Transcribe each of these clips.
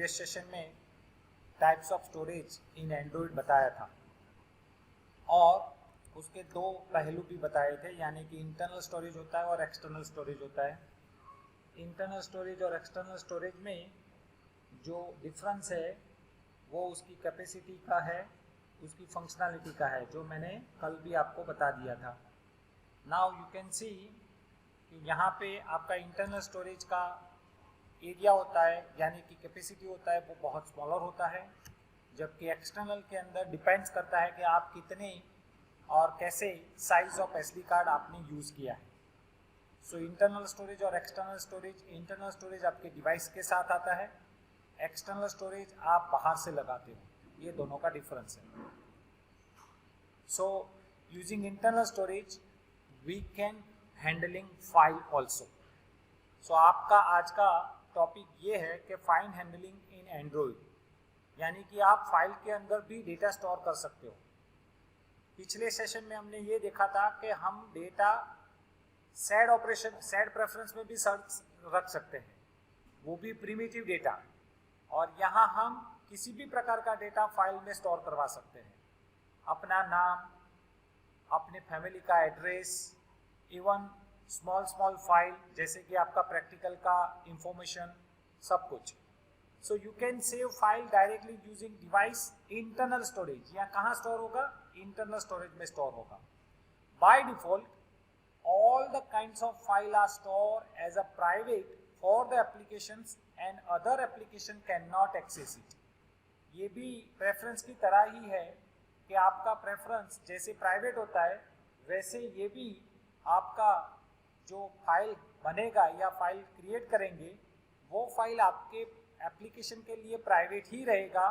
Previous session में types of storage in Android बताया था और उसके दो पहलू भी बताए थे, यानी कि इंटरनल स्टोरेज होता है और एक्सटर्नल स्टोरेज होता है। इंटरनल स्टोरेज और एक्सटर्नल स्टोरेज में जो डिफरेंस है वो उसकी कैपेसिटी का है, उसकी फंक्शनैलिटी का है, जो मैंने कल भी आपको बता दिया था। नाउ यू कैन सी कि यहाँ पे आपका इंटरनल स्टोरेज का एरिया होता है, यानी कि कैपेसिटी होता है, वो बहुत स्मॉलर होता है, जबकि एक्सटर्नल के अंदर डिपेंड्स करता है कि आप कितने और कैसे साइज ऑफ एसडी कार्ड आपने यूज़ किया है। सो इंटरनल स्टोरेज और एक्सटर्नल स्टोरेज, इंटरनल स्टोरेज आपके डिवाइस के साथ आता है, एक्सटर्नल स्टोरेज आप बाहर से लगाते हो, ये दोनों का डिफरेंस है। So using internal storage we can handling file also. So आपका आज का टॉपिक ये है कि फाइल हैंडलिंग इन एंड्रॉयड, यानी कि आप फाइल के अंदर भी डेटा स्टोर कर सकते हो। पिछले सेशन में हमने ये देखा था कि हम data said operation, said preference में भी रख सकते हैं, वो भी प्रिमिटिव डेटा, और यहाँ हम किसी भी प्रकार का डेटा फाइल में स्टोर करवा सकते हैं, अपना नाम, अपने फैमिली का एड्रेस, इवन स्मॉल फाइल जैसे कि आपका प्रैक्टिकल का इंफॉर्मेशन, सब कुछ। So you can save file directly using device internal storage. यहाँ कहाँ स्टोर होगा? इंटरनल स्टोरेज में स्टोर होगा। By default all the kinds of file are stored as a private for the applications and other application cannot access it। ये भी preference की तरह ही है कि आपका प्रेफरेंस जैसे प्राइवेट होता है वैसे ये भी आपका जो फाइल बनेगा या फाइल क्रिएट करेंगे वो फाइल आपके एप्लीकेशन के लिए प्राइवेट ही रहेगा,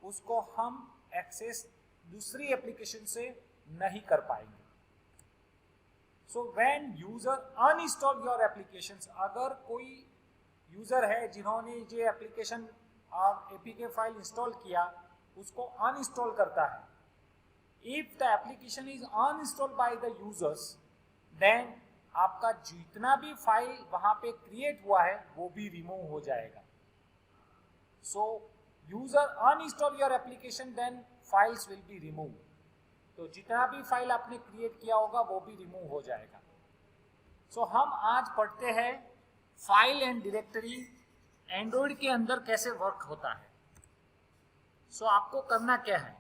उसको हम एक्सेस दूसरी एप्लीकेशन से नहीं कर पाएंगे। So when user uninstall your applications, अगर कोई यूजर है जिन्होंने ये एप्लीकेशन और एपीके फाइल इंस्टॉल किया उसको अनइंस्टॉल करता है, if the application is uninstalled by the users, then आपका जितना भी फाइल वहां पे क्रिएट हुआ है वो भी रिमूव हो जाएगा। So user uninstall your application, then files will be removed। तो जितना भी फाइल आपने क्रिएट किया होगा वो भी रिमूव हो जाएगा। सो हम आज पढ़ते हैं फाइल एंड डायरेक्टरी एंड्रॉयड के अंदर कैसे वर्क होता है। सो आपको करना क्या है,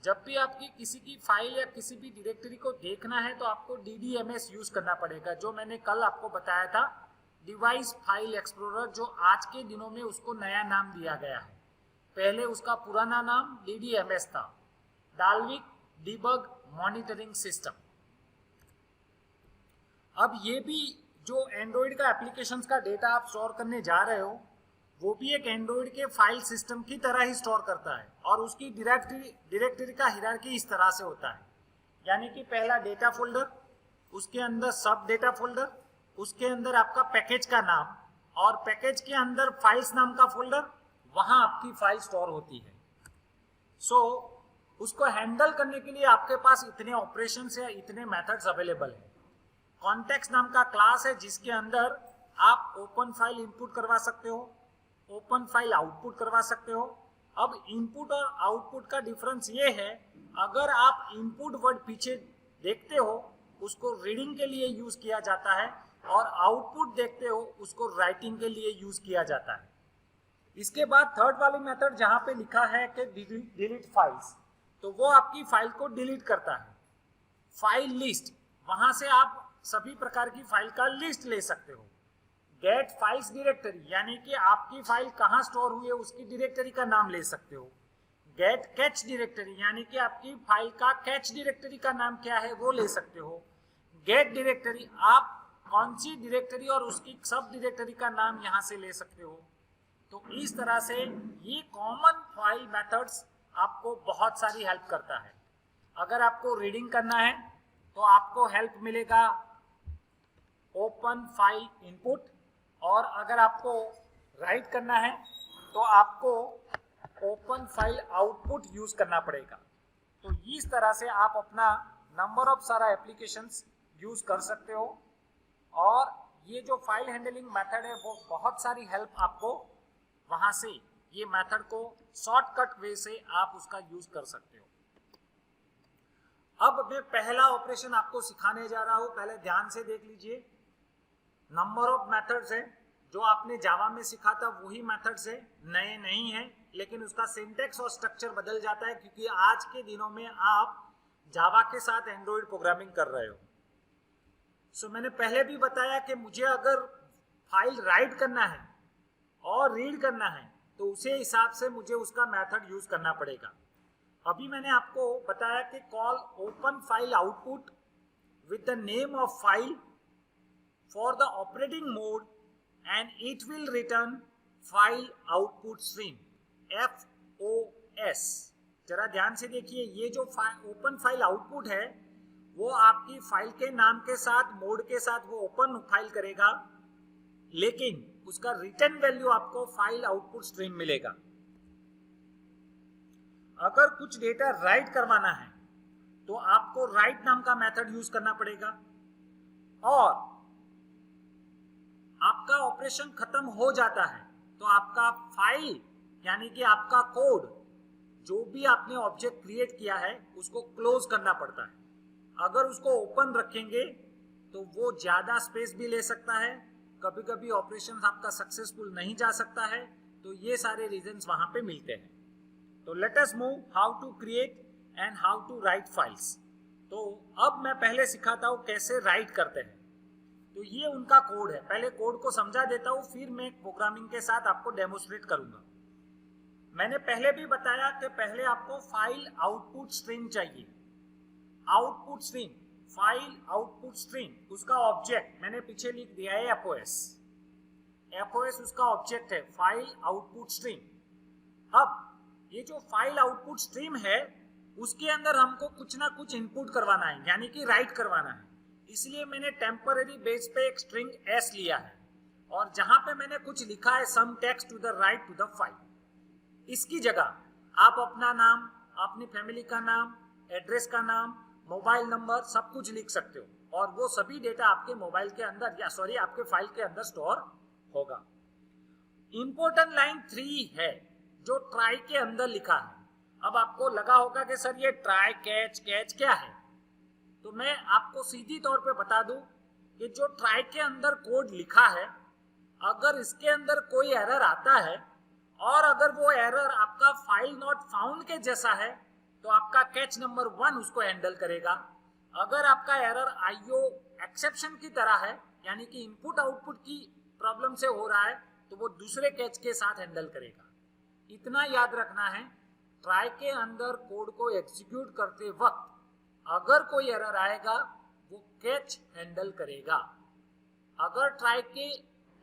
जब भी आपकी किसी की फाइल या किसी भी डायरेक्टरी को देखना है तो आपको DDMS यूज करना पड़ेगा, जो मैंने कल आपको बताया था, डिवाइस फाइल एक्सप्लोरर, जो आज के दिनों में उसको नया नाम दिया गया है। पहले उसका पुराना नाम DDMS था, डाल्विक डिबग मॉनिटरिंग सिस्टम। अब ये भी जो एंड्रॉयड का एप्लीकेशंस का डेटा आप स्टोर करने जा रहे हो वो भी एक एंड्रॉयड के फाइल सिस्टम की तरह ही स्टोर करता है, और उसकी डायरेक्टरी का हायरार्की इस तरह से होता है, यानी कि पहला डेटा फोल्डर, उसके अंदर सब डेटा फोल्डर, उसके अंदर आपका पैकेज का नाम, और पैकेज के अंदर फाइल्स नाम का फोल्डर, वहां आपकी फाइल स्टोर होती है। सो उसको हैंडल करने के लिए आपके पास इतने ऑपरेशंस या इतने मेथड्स अवेलेबल हैं। कॉन्टेक्स्ट नाम का क्लास है जिसके अंदर आप ओपन फाइल इनपुट करवा सकते हो, ओपन फाइल आउटपुट करवा सकते हो। अब इनपुट और आउटपुट का डिफरेंस ये है, अगर आप इनपुट वर्ड पीछे देखते हो उसको रीडिंग के लिए यूज किया जाता है, और आउटपुट देखते हो उसको राइटिंग के लिए यूज किया जाता है। इसके बाद थर्ड वाली मेथड जहां पे लिखा है कि डिलीट फाइल्स, तो वो आपकी फाइल को डिलीट करता है। फाइल लिस्ट, वहां से आप सभी प्रकार की फाइल का लिस्ट ले सकते हो। गेट फाइल्स डायरेक्टरी, यानी कि आपकी फाइल कहां स्टोर हुई है उसकी डायरेक्टरी का नाम ले सकते हो। गेट कैच डायरेक्टरी, यानी कि आपकी फाइल का कैच डायरेक्टरी का नाम क्या है वो ले सकते हो। गेट डायरेक्टरी, आप कौन सी डायरेक्टरी और उसकी सब डायरेक्टरी का नाम यहां से ले सकते हो। तो इस तरह से ये कॉमन फाइल मेथड्स आपको बहुत सारी हेल्प करता है। अगर आपको रीडिंग करना है तो आपको हेल्प मिलेगा ओपन फाइल इनपुट, और अगर आपको राइट करना है तो आपको ओपन फाइल आउटपुट यूज करना पड़ेगा। तो इस तरह से आप अपना नंबर ऑफ सारा एप्लीकेशंस यूज कर सकते हो, और ये जो फाइल हैंडलिंग मेथड है वो बहुत सारी हेल्प आपको वहां से ये मेथड को शॉर्टकट वे से आप उसका यूज कर सकते हो। अब मैं पहला ऑपरेशन आपको सिखाने जा रहा हूं, पहले ध्यान से देख लीजिए। नंबर ऑफ मेथड्स है, जो आपने जावा में सीखा था वही मेथड्स है, नए नहीं है, लेकिन उसका सिंटेक्स और स्ट्रक्चर बदल जाता है क्योंकि आज के दिनों में आप जावा के साथ एंड्रॉइड प्रोग्रामिंग कर रहे हो। सो मैंने पहले भी बताया कि मुझे अगर फाइल राइट करना है और रीड करना है तो उसे हिसाब से मुझे उसका मेथड यूज करना पड़ेगा। अभी मैंने आपको बताया कि call open file output with the name of file for the operating mode and it will return file output stream FOS। जरा ध्यान से देखिए, ये जो ओपन फाइल आउटपुट है वो आपकी फाइल के नाम के साथ मोड के साथ वो ओपन फाइल करेगा, लेकिन उसका रिटर्न वैल्यू आपको फाइल आउटपुट स्ट्रीम मिलेगा। अगर कुछ डेटा राइट करवाना है तो आपको राइट नाम का मेथड यूज करना पड़ेगा, और आपका ऑपरेशन खत्म हो जाता है तो आपका फाइल यानी कि आपका कोड जो भी आपने ऑब्जेक्ट क्रिएट किया है उसको क्लोज करना पड़ता है। अगर उसको ओपन रखेंगे तो वो ज्यादा स्पेस भी ले सकता है, कभी कभी ऑपरेशन आपका सक्सेसफुल नहीं जा सकता है, तो ये सारे रीजंस वहां पे मिलते हैं। तो let us move how to create and how to write files. तो अब मैं पहले सिखाता हूं कैसे राइट करते हैं। तो ये उनका कोड है, पहले कोड को समझा देता हूं, फिर मैं प्रोग्रामिंग के साथ आपको डेमोस्ट्रेट करूंगा। मैंने पहले भी बताया कि पहले आपको फाइल आउटपुट स्ट्रीम चाहिए। Output stream, file output stream, उसका ऑब्जेक्ट मैंने पीछे लिख दिया है FOS। FOS उसका ऑब्जेक्ट है, फाइल आउटपुट स्ट्रीम। अब ये जो फाइल आउटपुट स्ट्रीम है उसके अंदर हमको कुछ ना कुछ इनपुट करवाना है, यानी कि राइट करवाना है। इसलिए मैंने टेम्पररी बेस पे एक स्ट्रिंग S लिया है, और जहां पे मैंने कुछ लिखा है some text to the write to the file, इसकी जगह आप अपना नाम, अपनी फैमिली का नाम, एड्रेस का नाम, मोबाइल नंबर सब कुछ लिख सकते हो, और वो सभी डेटा आपके मोबाइल के अंदर या सॉरी आपके फाइल के अंदर स्टोर होगा। इंपॉर्टेंट लाइन 3 है जो ट्राई के अंदर लिखा है। अब आपको लगा होगा कि सर ये ट्राई कैच क्या है, तो मैं आपको सीधी तौर पे बता दूं कि जो ट्राई के अंदर कोड लिखा है, अगर इसके अंदर कोई एरर आता है और अगर वो एरर आपका फाइल नॉट फाउंड के जैसा है तो आपका कैच नंबर 1 उसको हैंडल करेगा। अगर आपका एरर IO एक्सेप्शन की तरह है, यानी कि इनपुट आउटपुट की प्रॉब्लम से हो रहा है, तो वो दूसरे कैच के साथ हैंडल करेगा। इतना याद रखना है, ट्राई के अंदर कोड को एग्जीक्यूट करते वक्त अगर कोई एरर आएगा वो कैच हैंडल करेगा। अगर ट्राई के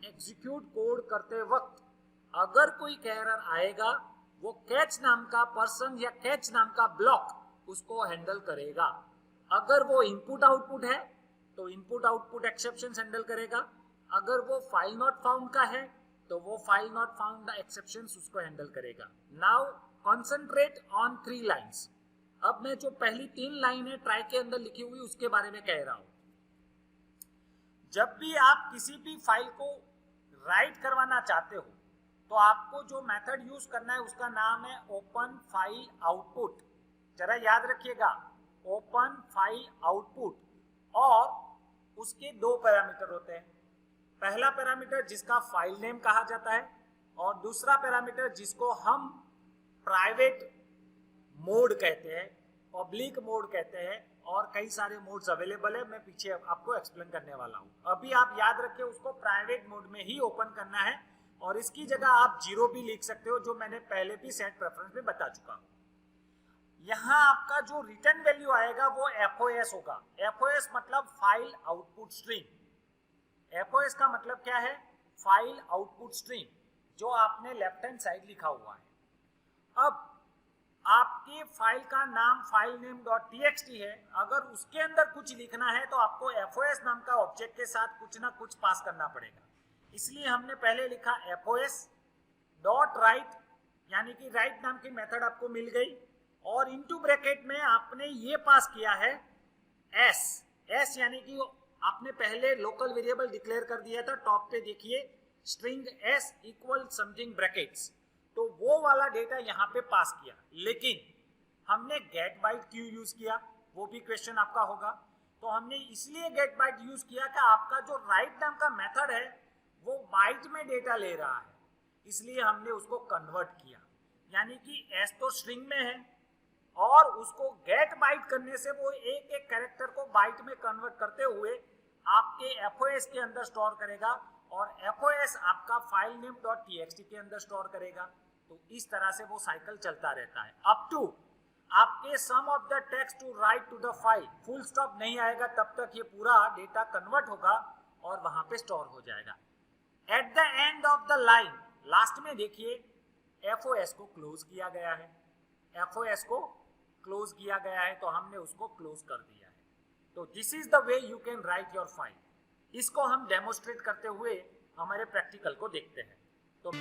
एग्जीक्यूट कोड करते वक्त अगर कोई एरर आएगा वो कैच नाम का पर्सन या कैच नाम का ब्लॉक उसको हैंडल करेगा। अगर वो इनपुट आउटपुट है तो इनपुट आउटपुट एक्सेप्शन हैंडल करेगा। अगर वो फाइल नॉट फाउंड का है तो वो फाइल नॉट फाउंड एक्सेप्शन उसको हैंडल करेगा। Now concentrate on 3 lines. अब मैं जो पहली 3 लाइन है ट्राई के अंदर लिखी हुई उसके बारे में कह रहा हूं। जब भी आप किसी भी फाइल को राइट करवाना चाहते हो तो आपको जो मेथड यूज करना है उसका नाम है ओपन फाइल आउटपुट। जरा याद रखिएगा, ओपन फाइल आउटपुट, और उसके 2 पैरामीटर होते हैं। पहला पैरामीटर जिसका फाइल नेम कहा जाता है, और दूसरा पैरामीटर जिसको हम प्राइवेट मोड कहते हैं, पब्लिक मोड कहते हैं, और कई सारे मोड्स अवेलेबल है, मैं पीछे आपको एक्सप्लेन करने वाला हूं। अभी आप याद रखिए उसको प्राइवेट मोड में ही ओपन करना है, और इसकी जगह आप 0 भी लिख सकते हो, जो मैंने पहले भी सेट प्रेफरेंस में बता चुका हूं। यहां आपका जो रिटर्न वैल्यू आएगा वो FOS होगा। FOS मतलब फाइल आउटपुट स्ट्रीम। FOS का मतलब क्या है? फाइल आउटपुट स्ट्रीम, जो आपने लेफ्ट हैंड साइड लिखा हुआ है। अब आपके फाइल का नाम फाइल नेम .txt है, अगर उसके अंदर कुछ लिखना है तो आपको FOS नाम का ऑब्जेक्ट के साथ कुछ ना कुछ पास करना पड़ेगा। इसलिए हमने पहले लिखा FOS डॉट राइट, यानी कि राइट नाम की मेथड आपको मिल गई, और इनटू ब्रैकेट में आपने ये पास किया है S यानी कि आपने पहले लोकल वेरिएबल डिक्लेयर कर दिया था। टॉप पे देखिए string s equal something brackets, तो वो वाला डेटा यहाँ पे पास किया, लेकिन हमने गेट बाइट क्यों यूज किया, वो भी क्वेश्चन आपका होगा। तो हमने इसलिए गेट बाइट यूज किया कि आपका जो राइट नाम का मेथड है वो बाइट में डेटा ले रहा है, इसलिए हमने उसको कन्वर्ट किया। यानी कि s तो स्ट्रिंग में है और उसको गेट बाइट करने से वो एक एक कैरेक्टर को बाइट में कन्वर्ट करते हुए आपके FOS के अंदर स्टोर करेगा और FOS आपका फाइल नेम .txt के अंदर स्टोर करेगा। तो इस तरह से वो साइकिल चलता रहता है अप टू आपके some of the text to write to the file, full stop नहीं आएगा तब तक ये पूरा डेटा कन्वर्ट होगा और वहां पे स्टोर हो जाएगा। At the end of the line, last में देखिए FOS को क्लोज किया गया है, FOS को क्लोज किया गया है, तो हमने उसको क्लोज कर दिया है। तो this is the way you can write your file. इसको हम डेमोस्ट्रेट करते हुए हमारे प्रैक्टिकल को देखते हैं। तो